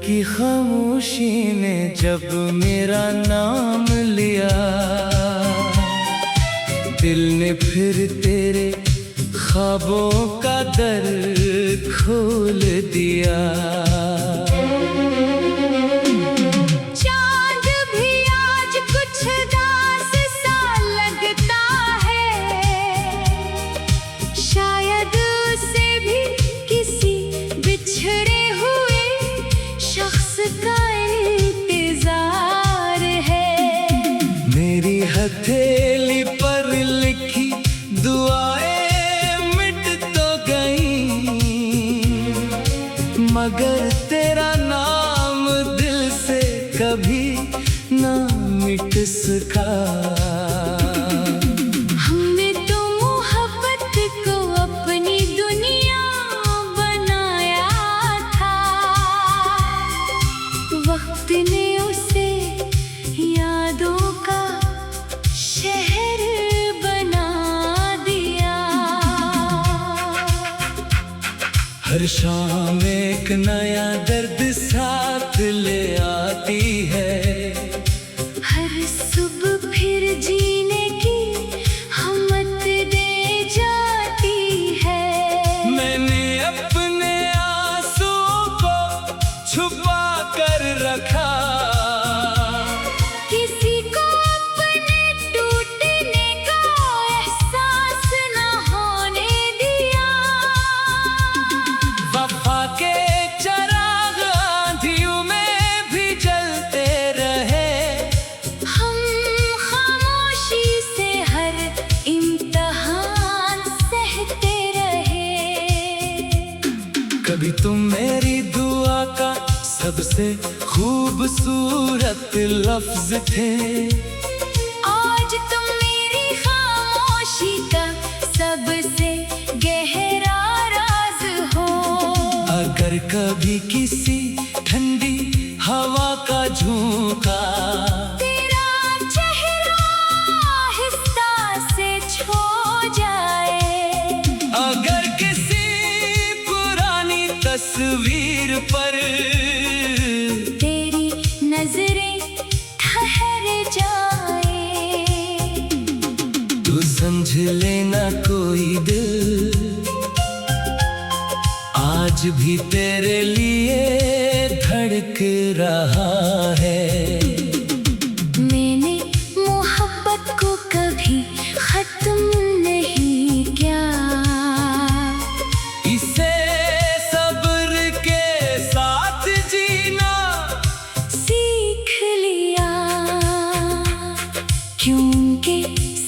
की खामोशी ने जब मेरा नाम लिया, दिल ने फिर तेरे ख्वाबों का दर खोल दिया। चांद भी आज कुछ दास सा लगता है, शायद उसे भी किसी बिछड़े हुए शख्स का इंतजार है। मेरी हथेली पर लिखी दुआएं मिट तो गई, मगर तेरा नाम दिल से कभी ना मिट सका। हमने तो मोहब्बत को अपनी दुनिया बनाया था, वक्त ने उसे यादों का शहर बना दिया। हर शाम एक नया दर्द साथ ले आती है, हर सुबह फिर जीने की हिम्मत दे जाती है। मैंने अपने आंसुओं को छुपा कर रखा, किसी को अपने टूटने का एहसास न होने दिया। वफा के चिराग आंधियों में भी जलते रहे, हम खामोशी से हर इम्तिहान सहते रहे। कभी तुम मेरी दुआ का सबसे खूबसूरत लफ्ज थे, आज तुम मेरी खामोशी का सबसे गहरा राज हो। अगर कभी किसी ठंडी हवा का झोंका तेरा चेहरा आहिस्ता से छो जाए, अगर किसी पुरानी तस्वीर पर तेरी नजरें ठहर जाए, तू समझ लेना कोई दिल आज भी तेरे लिए धड़क रहा है। मैंने मोहब्बत को कभी खत्म नहीं किया, इसे सब्र के साथ जीना सीख लिया। क्योंकि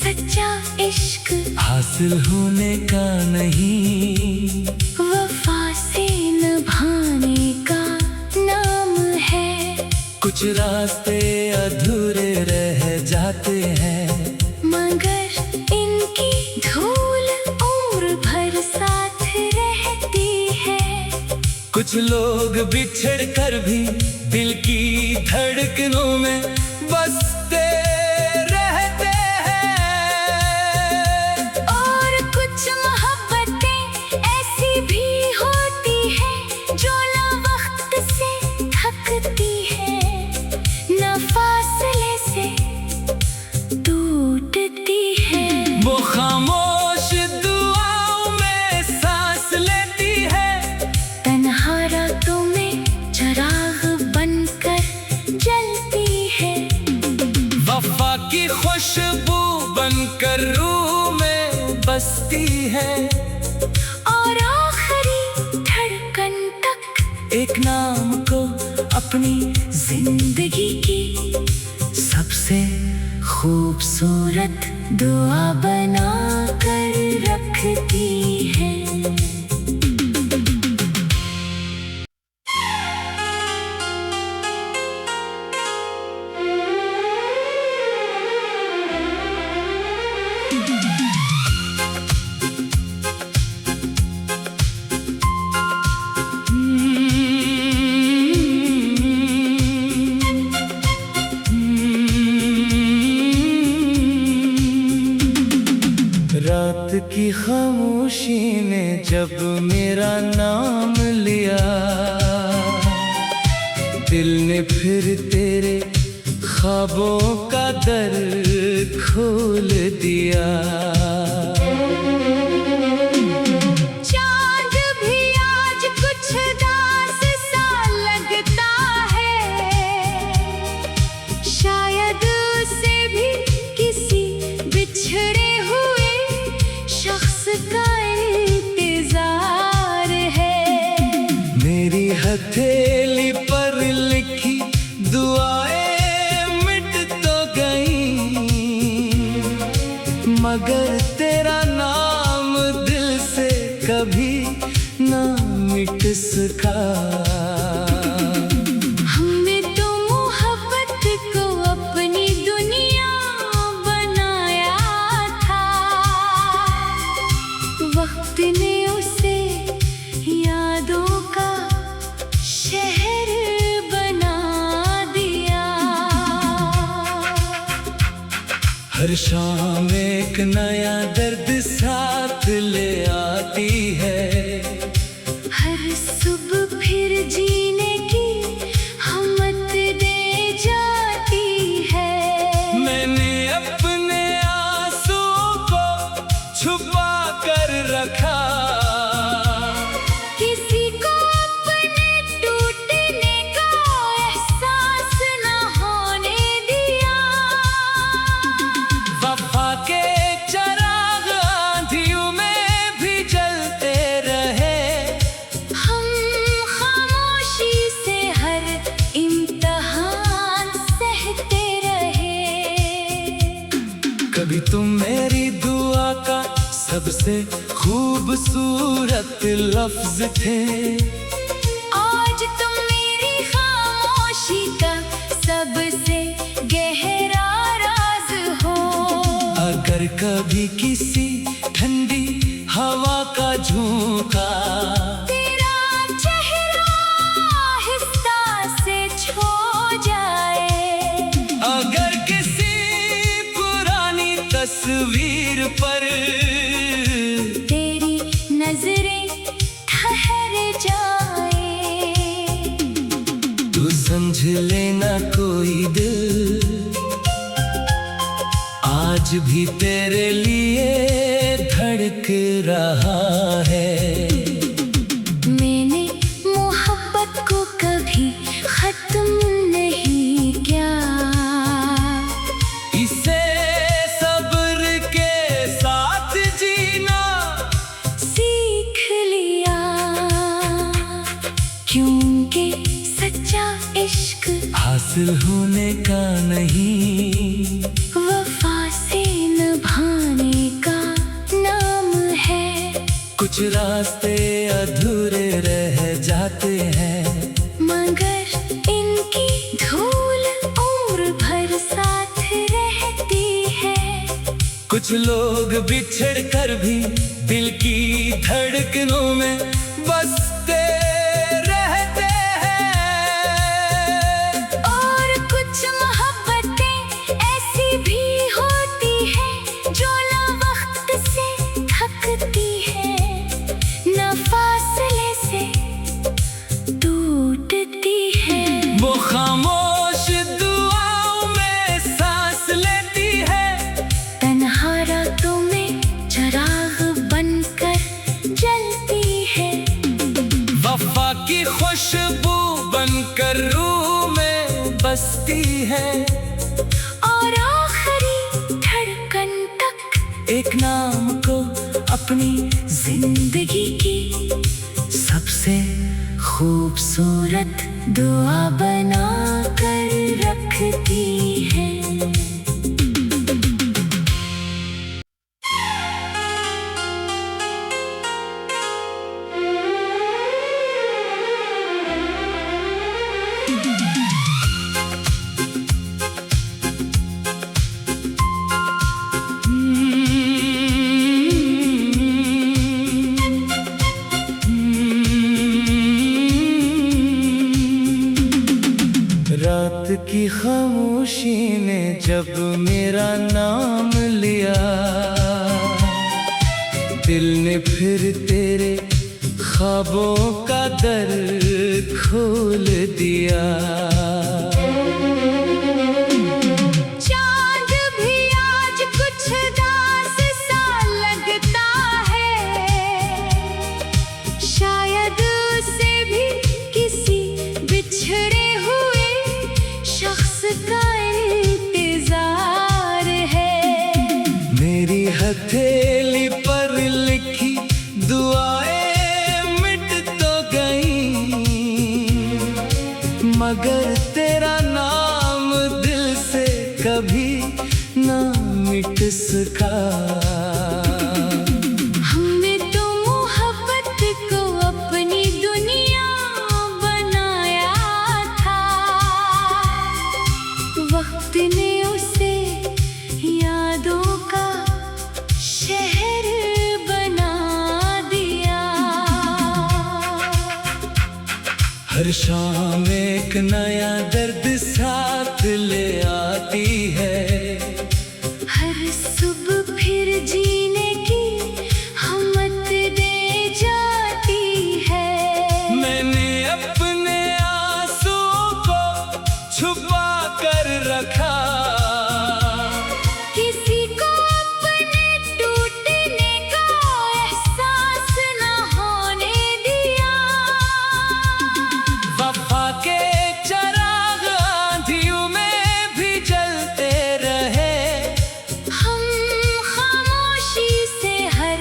सच्चा इश्क हासिल होने का नहीं, वफा से निभाने का नाम है। कुछ रास्ते अधूरे रह जाते हैं, मगर इनकी धूल उम्र भर साथ रहती है। कुछ लोग बिछड़ कर भी दिल की धड़कनों में बसते रहते हैं। और कुछ मोहब्बतें ऐसी भी होती हैं जो ना वक्त से थकती है, ना फासले से टूटती है। वो खामोश दुआओं में सांस लेती है, तन्हा रातों में चिराग बनकर जलती है। वफा की खुशबू बनकर रूह में बसती है। और आखिरी धड़कन तक एक नाम को अपनी जिंदगी की सबसे खूबसूरत दुआ बना कर रखती है। रात की खामोशी ने जब मेरा नाम लिया, दिल ने फिर तेरे ख्वाबों का दर खोल दिया। चांद भी आज कुछ दास सा लगता है, शायद उसे भी किसी बिछड़े हुए शख्स का इंतजार है। मेरी हथेली पर लिखी दुआएं मिट तो गई, मगर तेरा नाम दिल से कभी ना मिट सका। हमने तो मोहब्बत को अपनी दुनिया बनाया था, वक्त ने उसे यादों का शहर बना दिया। हर शाम एक नया दर्द साथ ले आती है, हर सुबह फिर जीने की हिम्मत दे जाती है। मैंने अपने आंसुओं को छुपा कर रखा, किसी को अपने टूटने का एहसास न होने दिया। वफा के चिराग आंधियों में भी जलते रहे, हम खामोशी से हर इम्तिहान सहते रहे। कभी तुम मेरी दुआ का सबसे खूबसूरत लफ्ज थे, आज तुम मेरी खामोशी का सबसे गहरा राज हो। अगर कभी किसी ठंडी हवा का झोंका तेरा चेहरा आहिस्ता से छो जाए, अगर किसी पुरानी तस्वीर पर तेरी नजरें ठहर जाए, तू समझ लेना कोई दिल आज भी तेरे लिए धड़क रहा है। मैंने मोहब्बत को कभी खत्म नहीं किया, इसे सब्र के साथ जीना सीख लिया। क्योंकि सच्चा इश्क हासिल होने का नहीं, वफा से निभाने का नाम है। कुछ रास्ते अधूरे रह जाते हैं, मगर इनकी धूल उम्र भर साथ रहती है। कुछ लोग बिछड़ कर भी दिल की धड़कनों में बसते रहते हैं। और कुछ मोहब्बतें ऐसी भी होती हैं जो ना वक्त से थकती है, ना फासले से टूटती है। वो खामोश दुआओं में सांस लेती है, तन्हा रातों में चिराग बनकर जलती है। वफा की खुशबू बनकर रूह में बसती है। और आखिरी धड़कन तक एक नाम को अपनी जिंदगी की सबसे खूबसूरत दुआ बना कर रखती है। रात की खामोशी ने जब मेरा नाम लिया, दिल ने फिर तेरे ख्वाबों का दर खोल दिया। चांद भी आज कुछ दास सा लगता है, शायद उसे भी किसी बिछड़े हुए शख्स का इंतजार है। मेरी हथेली पर लिखी दुआएं मिट तो गई, मगर तेरा नाम दिल से कभी ना मिट सका। हमने तो मोहब्बत को अपनी दुनिया बनाया था, वक्त ने उसे यादों का शहर बना दिया। हर शाम एक नया दर्द साथ ले आती है, हर सुबह फिर जीने की हिम्मत दे जाती है। मैंने अपने आंसुओं को छुपा कर रखा, किसी को अपने टूटने का एहसास न होने दिया। वफा के चिराग आंधियों में भी जलते रहे, हम खामोशी से हर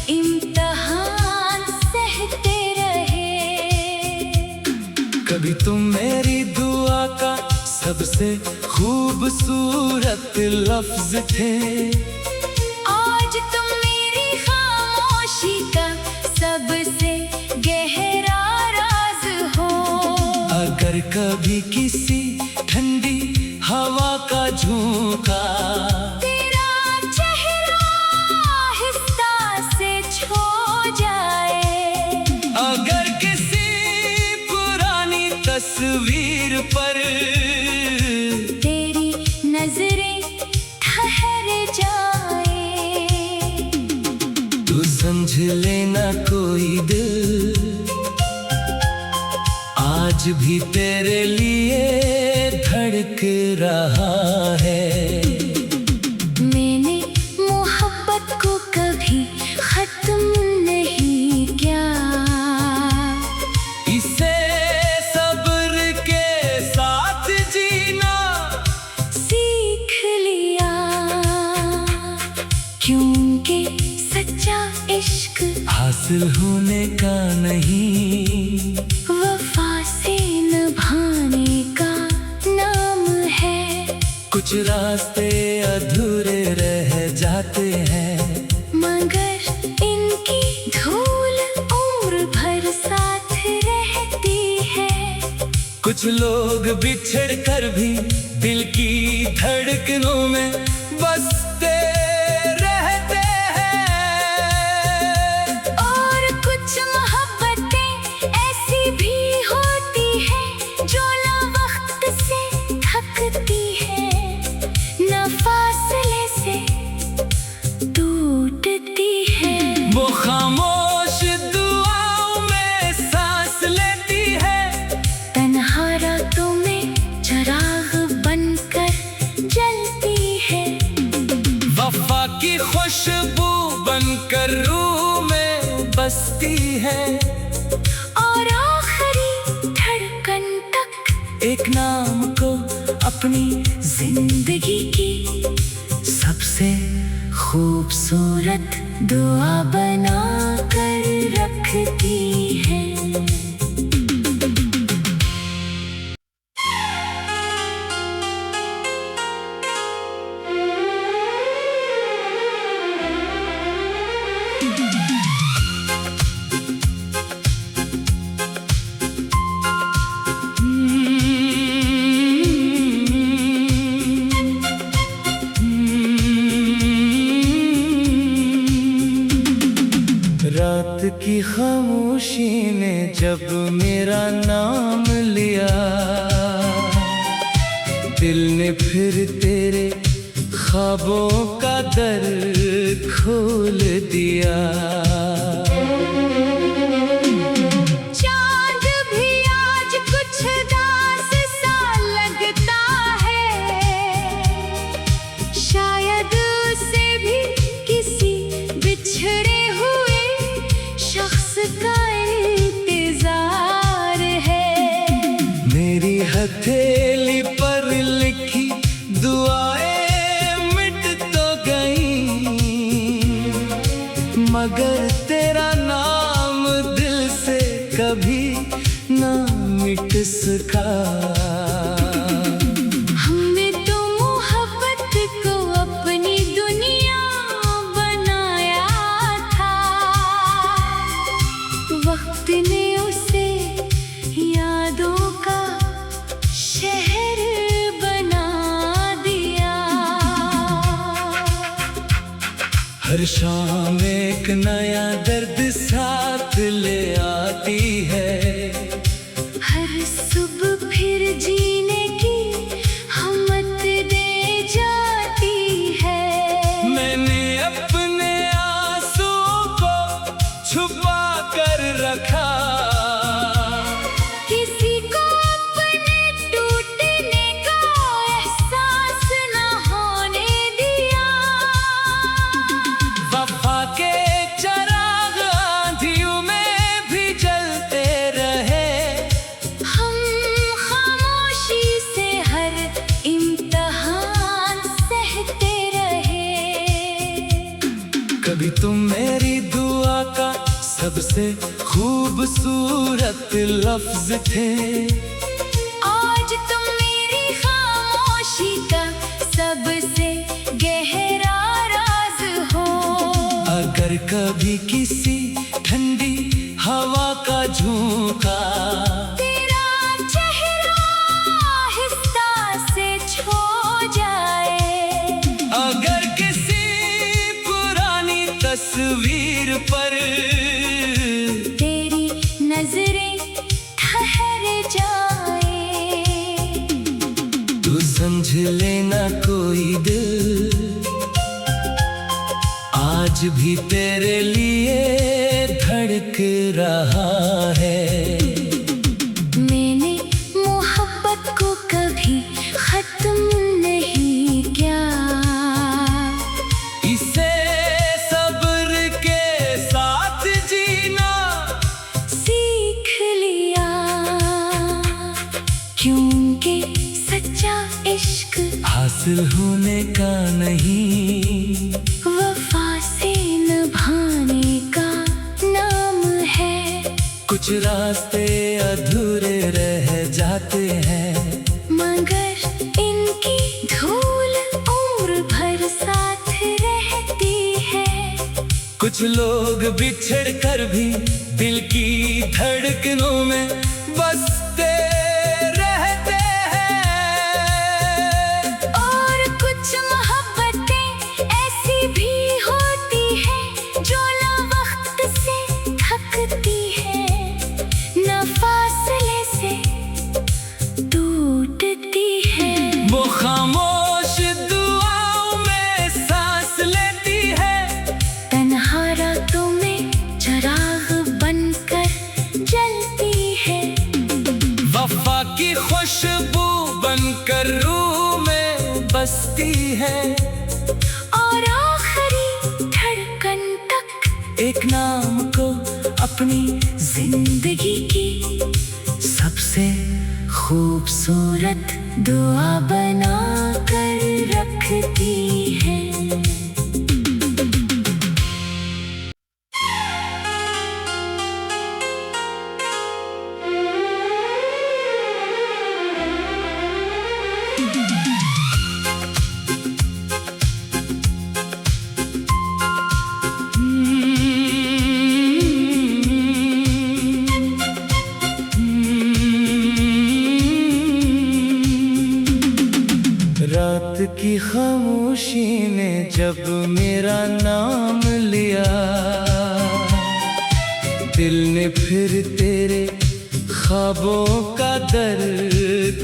इम्तिहान सहते रहे। कभी तुम मेरी दुआ का सबसे खूबसूरत लफ्ज थे, आज तुम मेरी खामोशी का सबसे गहरा राज हो। अगर कभी किसी ठंडी हवा का झोंका तेरा चेहरा आहिस्ता से छो जाए, अगर किसी पुरानी तस्वीर पर तेरी नजरें ठहर जाए, तू समझ लेना कोई दिल आज भी तेरे लिए धड़क रहा है। मैंने मोहब्बत को कभी खत्म नहीं किया, इसे सब्र के साथ जीना सीख लिया। क्योंकि सच्चा इश्क हासिल होने का नहीं, वफा से निभाने का नाम है। कुछ रास्ते अधूरे रह जाते हैं, मगर इनकी धूल उम्र भर साथ रहती है। कुछ लोग बिछड़ कर भी दिल की धड़कनों में बसते रहते हैं। और कुछ मोहब्बतें ऐसी भी होती हैं जो ना वक्त से थकती है, ना फासले से टूटती है। वो खामोश दुआओं में सांस लेती है, तन्हा रातों में चिराग बनकर जलती है। वफा की खुशबू बनकर रूह में बसती है। और आखिरी धड़कन तक एक नाम को अपनी जिंदगी की सबसे खूबसूरत दुआ बना कर रखती है। रात की खामोशी ने जब मेरा नाम लिया, दिल ने फिर तेरे ख्वाबों का दर खोल दिया। मगर तेरा नाम दिल से कभी ना मिट सका। हमने तो मोहब्बत को अपनी दुनिया बनाया था, वक्त ने उसे यादों का शहर बना दिया। हर शाम एक नया दर्द साथ ले आती है, हर सुबह फिर जीने की हिम्मत दे जाती है। मैंने अपने आंसुओं को छुपा कर रखा, किसी को अपने टूटने का एहसास न होने दिया। वफा के चिराग आंधियों में भी जलते रहे, हम खामोशी से हर इम्तिहान सहते रहे। कभी तुम मेरी दुआ का सबसे खूबसूरत लफ्ज थे, आज तुम मेरी खामोशी का सबसे गहरा राज हो। अगर कभी किसी ठंडी हवा का झोंका तेरा चेहरा आहिस्ता से छो जाए, अगर किसी पुरानी तस्वीर पर तेरी नजरें ठहर जाए, तू समझ लेना कोई दिल आज भी तेरे लिए धड़क रहा है। मैंने मोहब्बत को कभी खत्म नहीं किया, इसे सब्र के साथ जीना सीख लिया। क्योंकि सच्चा इश्क हासिल होने का नहीं, वफा से निभाने का नाम है। कुछ रास्ते अधूरे रह जाते हैं, मगर इनकी धूल उम्र भर साथ रहती है। कुछ लोग बिछड़ कर भी दिल की धड़कनों में बसते रहते हैं। और कुछ मोहब्बतें ऐसी भी होती हैं जो ना वक्त से थकती है, ना फासले से टूटती है। वो खामोश दुआओं में सांस लेती है, तन्हा रातों में चिराग बनकर जलती है। वफा की खुशबू बनकर रूह में बसती है, और आखिरी धड़कन तक एक नाम को अपनी जिंदगी की सबसे खूबसूरत दुआ बना कर रखती है। रात की खामोशी ने जब मेरा नाम लिया, दिल ने फिर तेरे ख्वाबों का दर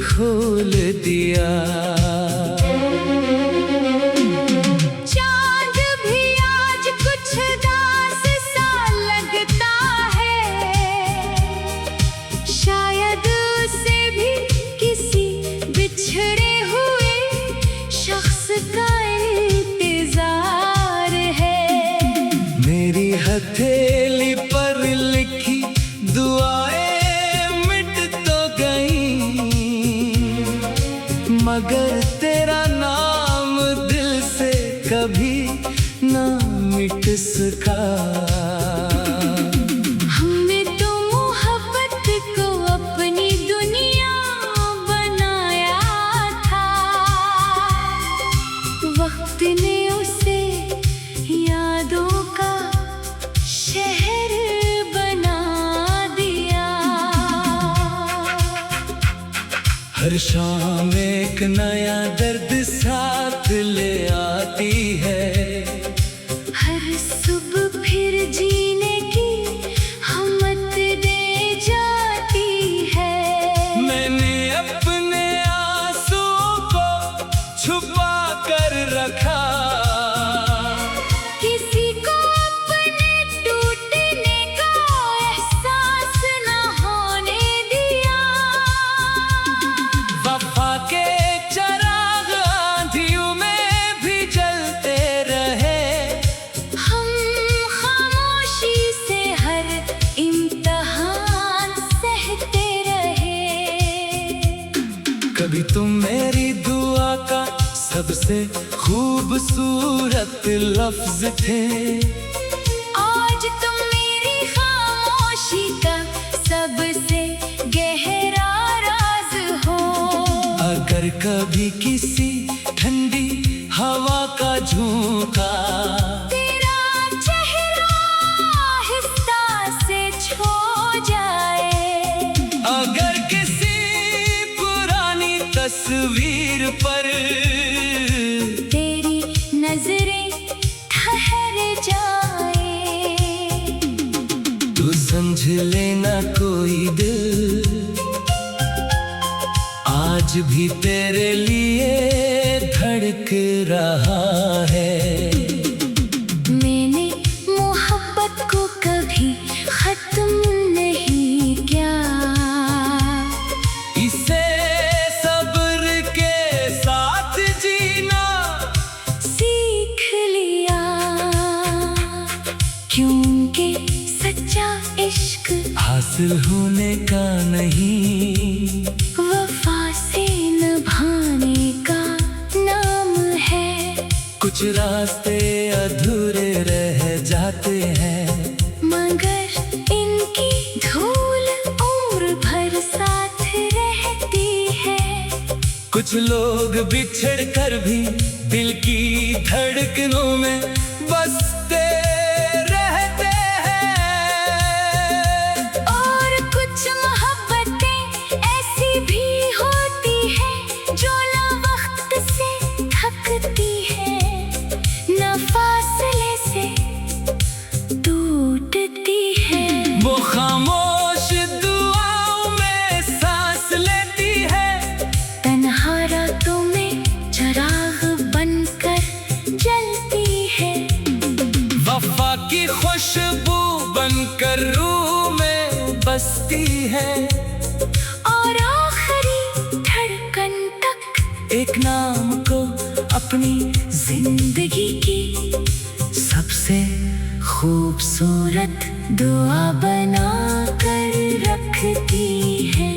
खोल दिया। चांद भी आज कुछ दास सा लगता है, शायद उसे भी किसी बिछड़े हुए शख्स का इंतजार है। मेरी हथेली पर लिखी दुआएं मिट तो गई, मगर तेरा नाम दिल से कभी ना मिट सका। हमने तो मोहब्बत को अपनी दुनिया बनाया था, वक्त ने उसे यादों का शहर बना दिया। हर शाम एक नया दर्द साथ ले आती है, हर सुबह फिर जीने की हिम्मत दे जाती है। मैंने अपने आंसुओं को छुपा कर रखा, किसी को अपने टूटने का एहसास न होने दिया। वफा के चिराग आंधियों में भी जलते रहे, हम खामोशी से हर इम्तिहान सहते रहे। कभी तुम मेरी दुआ का सबसे खूबसूरत लफ्ज थे, आज तुम मेरी खामोशी का सबसे गहरा राज हो। अगर कभी किसी ठंडी हवा का झोंका तेरा चेहरा आहिस्ता से छो जाए, अगर किसी पुरानी तस्वीर पर तेरी नजरें ठहर जाए, तू समझ लेना कोई दिल आज भी तेरे लिए धड़क रहा है। मैंने मोहब्बत को कभी खत्म नहीं किया, इसे सब्र के साथ जीना सीख लिया। क्योंकि सच्चा इश्क हासिल होने का नहीं, वफा से निभाने का नाम है। कुछ रास्ते अधूरे रह जाते हैं, मगर इनकी धूल उम्र भर साथ रहती है। कुछ लोग बिछड़ कर भी दिल की धड़कनों में बसते रहते हैं। और कुछ मोहब्बतें ऐसी भी होती हैं जो ना वक्त से थकती है, ना फासले से टूटती है। वो खामोश दुआओं में सांस लेती है, तन्हा रातों में चिराग बनकर जलती है, वफा की खुशबू बनकर रूह में बसती है। और आखिरी धड़कन तक एक नाम को अपनी जिंदगी की सबसे खूबसूरत दुआ बना कर रखती है।